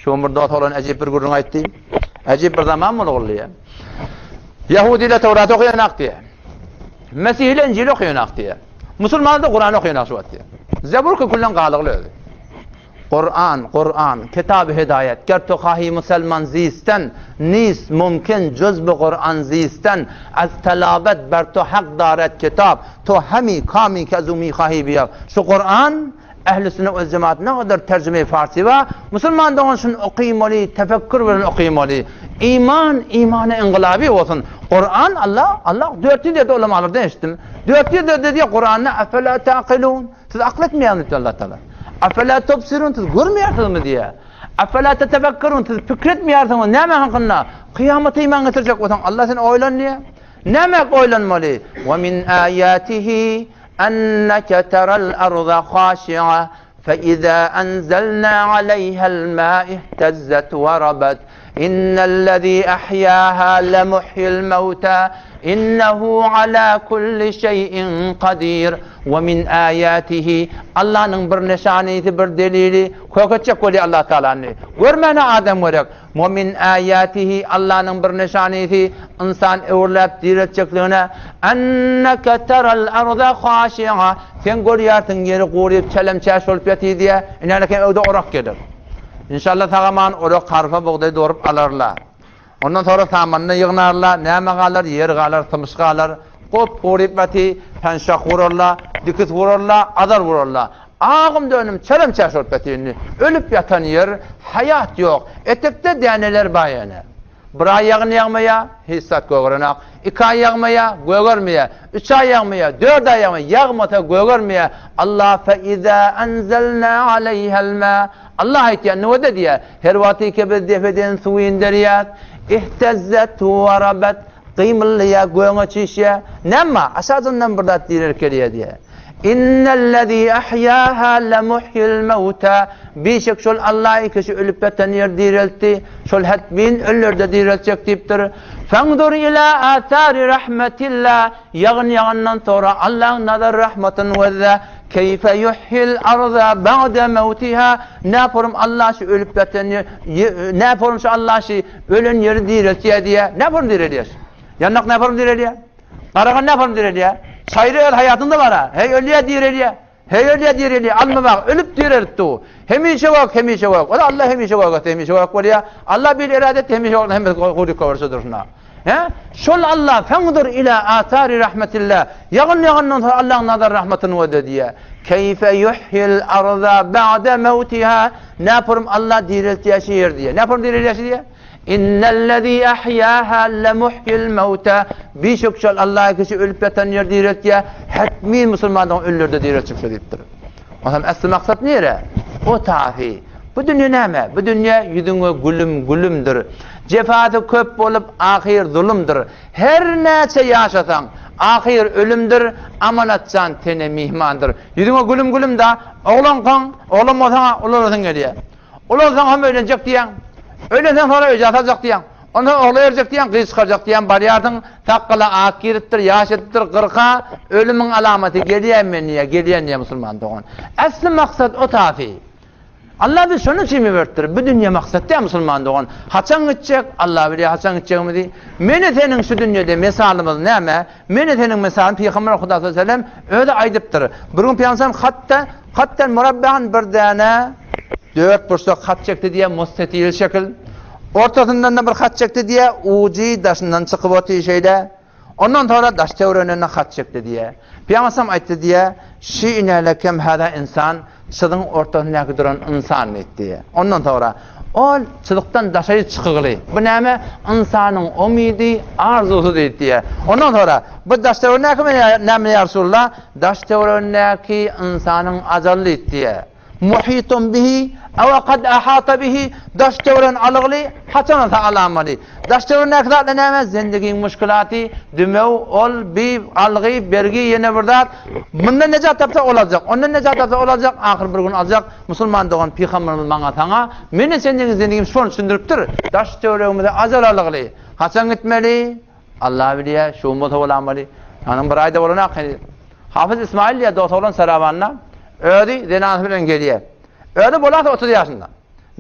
Şu burada oturan acip bir gurrun aytdı. Acip bir zaman mı oluyor? Yahudi ile Tevrat okuyanak diye. Mesih ile İncil okuyanak diye. Müslüman da Kur'an okuyanak şu diye. Zebur ki kullan qalıqlı öyle. Kur'an, kitab-ı hidayet. Gerto kahi Müslüman zisten, nis mümkün cüz-b Kur'an zisten, az telabet ber to hak daret kitab, to hemi kami kezumi kahi biya. Şu Kur'an, ehl-i sünnet ve cemaat ne kadar tercüme-i Farsi var. Müslüman da onun için okuymalı, tefekkür verin okuymalı. İmanı inqilabi olsun. Kur'an Allah 4 yıl ulamalar demiştim. 4 yıl dedi Kur'an'ı afela taqilun. Siz akletmeyen diyor Allah Teala. Afela tubsirun, siz görmüyorsunuz mu diye. Afela tetefekkerun, siz fikretmiyorsunuz mu? Neme hakkında? Kıyamete iman getirecek olsan Allah seni oylan niye? Nemek oylanmalı? Ve min ayatihi enneke teral arda khashi'a فإذا أنزلنا عليها الماء اهتزت وربت إن الذي أحياها لمحيي الموتى إنه على كل شيء قدير ومن آياته الله نبر نشاني تبر دليلي كوكتشك ولي الله تعالى ورمنا آدم ورق ومن آياته الله نبر نشاني تي إنسان أولاب ديرتشك لنا أنك ترى الأرض خاشعة تنقول يا تنجير قوريب تلم تشاشول بيتي دي إن أنا كم أودو أورق كده إن شاء الله تغمان أورق حرفة بغدي دورب alırlar. Ondan sonra samanını yığınarlar, neme kalır, yer kalır, tımış kalır. Kop qoripati, penşak vururlar, dikit vururlar, adar vururlar. Ağım dönüm, çelem çaşort betini. Ölüp yatan yer, hayat yok. Etekte deneler bayana. Bir ay yağın yağmaya, hissat göğürünak. 2 ay yağmaya, göğürmeye. 3 ay yağmaya, 4 ay yağmaya, yağmata göğürmeye. Allah فَاِذَا أَنْزَلْنَا عَلَيْهَا الْمَا Allah ayetiyen ne de diye. Her vati kebir defeden suyun deriyat. İhtezzet ve rabet. Kıymıllıya, göğüne çişe. Nemma? Aşağıdan burada diler keliye diye. İnnellezî ahyâhâ lemuhyil mevtâ. Bir şey şol Allah'ı kişi ölüp beten yer diriltti. Şol hetbin ölür de diriltecek deyiptir. Fendur ila âthâri rahmetillah. Yağından sonra Allah'ın nazar rahmetin vezze. Keyfe yuhyil arda ba'de mevtiha. Ne yaparım Allah şu ölüp beten yer. Ne yaparım şu Allah şu ölen yeri diriltiye diye. Ne yaparım diriliyor? Yannak ne yaparım diriliyor? Karakan ne yaparım diriliyor? Sayrı el hayatında var ha. Hey ölüye diriliyor. Hey ölüye diriliyor. Alma bak ölüp diriltti o. Hemişe vak. O da Allah hemişe vak var ya. Allah bir iradet hemişe vak. Hemişe kuyruk kavarsadır şuna. Şol Allah fendur ila atari rahmetillah. Yağından sonra Allah'ın nazar rahmetini vede diye. Keyfe yuhyil arda ba'de mevtiha. Ne yaparım Allah diriltiye şiir diye. Ne yaparım diriltiye diye? İnnellezî ahyâhâ lemuhyil mevtâ. Bir şokşal Allah'a kişi ölüp yatan yer diriltiye. Hetmi Müslümandan ölür de diriltecek deyiptir. O zaman asıl maksat nere? O tarifi. Bu dünya neme? Bu dünya yüzüne gülümdür. Cefatı köp olup ahir zulümdür. Her neçe yaşatan ahir ölümdür. Amanatcan tene mihmandır. Yüzüne gülüm da oğlan kan, oğlan olsana, oğlan olsan geliyor. Oğlan olsan hem öğlenecek diyen. Öğlenden sonra öce atacak diyen. Onu oğlu verecek diyen, kız çıkaracak diyen bariyardın. Takkala akirittir, yaşettir, 40'a ölümün alameti geliyen niye Müslüman doğun. Aslı maksat o tafi. Allah biz şunu için mi vertir? Bu dünya maksat değil Müslüman doğun. Haçan gidecek, Allah biliyor haçan gidecek mi diye. Menetenin şu dünyada mesalımız ne mi? Menetenin mesalım Peygamber Sallallahu Aleyhi ve Sellem öyle aydıptır. Bugün Peygamber hatta murabbehan bir tane 4 burçluk hat çekti diye mustetil şekil. Ortasından da bir hat çekti diye ucu daşından çıkıp otuyor şeyde. Ondan sonra daş çevrenine hat çekti diye. Peygamber ayıttı diye şi'ne lekem hada insan çılığın ortasındaki duran insan diye. Ondan sonra o çılıktan daşayı çıkıgılı. Bu neyme? İnsanın umidi, arzusu diye. Ondan sonra bu daş çevrenindeki neyme ya Resulullah? Daş çevrenindeki insanın acalı diye. Muhitun bihi ev kad ahata bihi daş çevren alıglı haçana alamali. Daş çevren ekdatla neyme? Zindagin müşkülati dümev ol bir algı bergi yine burada. Bundan necat tapsa olacak. Ondan necat tapsa olacak. Ahir bir gün alacak. Müslüman doğan Peygamberimiz bana tana. Meni senin zindagim şunu sündürüptür. Daş çevrenimizde acal alıglı. Haçan gitmeli. Allah biliyor. Şu umut olamali. Hanım bir ayda olanak. Hafız İsmail ya dost olan Saravan'la. Öyle denaz bilen geliyor. Öyle bolat 30 yaşında.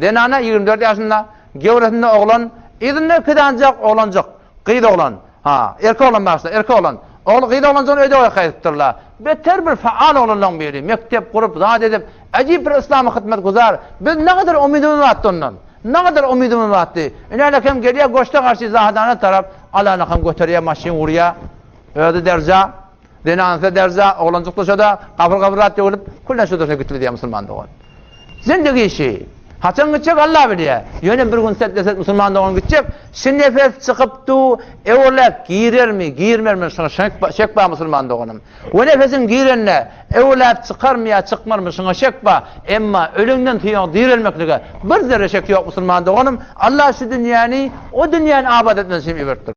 Denana 24 yaşında, gevresinde oğlan, idinle kıdancak oğlancak, kıydı oğlan. Ha, erkek oğlan başta, erkek oğlan. Oğlu kıydı oğlan sonra öde oya kayıttırlar. Beter bir faal oğlan biri, mektep kurup, zat edip, acayip bir İslam'a hizmet guzar. Biz ne kadar umidimiz vattı ondan. Ne kadar umidimiz vattı. İnanla kim geliyor, koşta karşı zahadana taraf, Allah'ına kim götürüyor, maşin vuruyor. Öde derza, denansa derza, oğlancıklaşa da, kafır rahat yolup, kullan şu dışına götürü diye Müslüman doğan. Zindagi işi. Haçan gidecek Allah biliyor. Yöne bir gün set Müslüman doğan gidecek. Şimdi nefes çıkıptı, evlek girer mi, girmer mi? Şuna şekba Müslüman doğanım. O nefesin girenle, evlek çıkar mı ya çıkmar mı? Şuna şekba. Emma ölümden tüyen dirilmekliğe bir zerre şek yok Müslüman doğanım. Allah şu dünyanı, o dünyanın abad etmesini verdir.